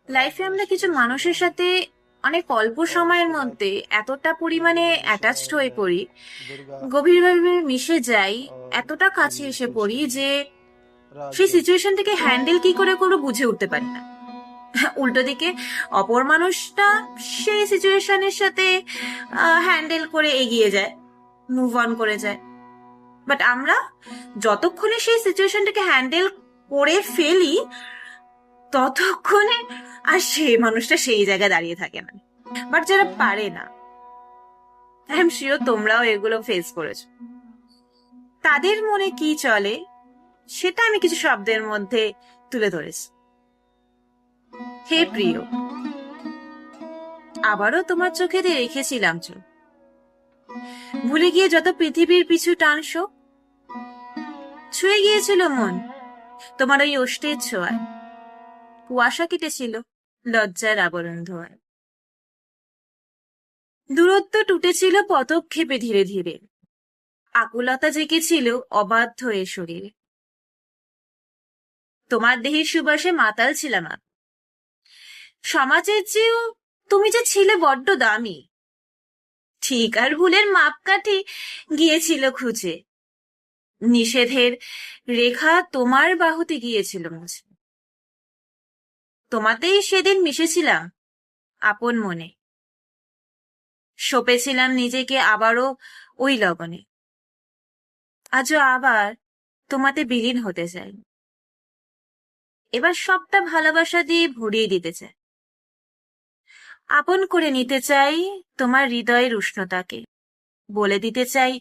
লাইফে আমরা কিছু মানুষের সাথে অনেক অল্প সময়ের মধ্যে এতটা পরিমাণে অ্যাটাচড হয়ে পড়ি, গভীরভাবে মিশে যাই, এতটা কাছে এসে পড়ি যে সেই সিচুয়েশন থেকে হ্যান্ডেল কি করে করবো বুঝে উঠতে পারি না। উল্টো দিকে অপর মানুষটা সেই সিচুয়েশনের সাথে হ্যান্ডেল করে এগিয়ে যায়, মুভ অন করে যায়। বাট আমরা যতক্ষণে সেই সিচুয়েশনটাকে হ্যান্ডেল করে ফেলি, ততক্ষণে আর সেই মানুষটা সেই জায়গায় দাঁড়িয়ে থাকে না। বাট যারা পারে না, আই এম শিওর তোমরাও এগুলো ফেস করেছো, তাদের মনে কি চলে সেটা আমি কিছু শব্দের মধ্যে তুলে ধরেছি। হে প্রিয়, আবারও তোমার চোখে দিয়ে রেখেছিলাম চোখ, ভুলে গিয়ে যত পৃথিবীর পিছু টানছো, ছুঁয়ে গিয়েছিল মন তোমার ওই ওষ্ঠের ছোঁয়ায়, কুয়াশা কেটেছিল লজ্জার আবরণ ধোয়ায়, দূরত্ব টুটেছিল পদক্ষেপে ধীরে ধীরে, আকুলতা জেগেছিল অবাধ্য এ শরীরে। তোমার দেহের সুবাসে মাতাল ছিলাম আমি, সমাজের চেয়েও তুমি যে ছিলে বড্ড দামি, ঠিক আর ভুলের মাপকাঠি গিয়েছিল খুঁজে, নিষেধের রেখা তোমার বাহুতে গিয়েছিল মুছে। তোমাতেই সেদিন মিশেছিলাম আপন মনে, সঁপেছিলাম নিজেকে আবারও ওই লগনে। আজও আবার তোমাতে বিলীন হতে চাই, এবার সবটা ভালোবাসা দিয়ে ভরিয়ে দিতে চাই, আপন করে নিতে চাই তোমার হৃদয়ের উষ্ণতাকে, বলে দিতে চাই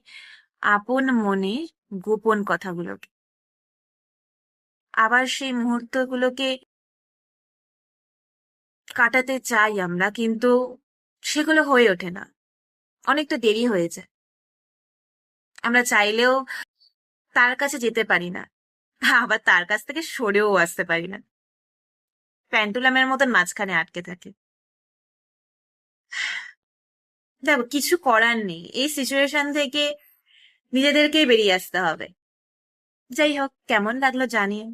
আপন মনের গোপন কথাগুলোকে। আবার সেই মুহূর্তগুলোকে কাটাতে চাই আমরা, কিন্তু সেগুলো হয়ে ওঠে না, অনেকটা দেরি হয়ে যায়। আমরা চাইলেও তার কাছে যেতে পারি না, আবার তার কাছ থেকে সরেও আসতে পারি না, প্যান্টুলামের মতন মাঝখানে আটকে থাকে। দেখো, কিছু করার নেই, এই সিচুয়েশন থেকে নিজেদেরকেই বেরিয়ে আসতে হবে। যাই হোক, কেমন লাগলো জানিও।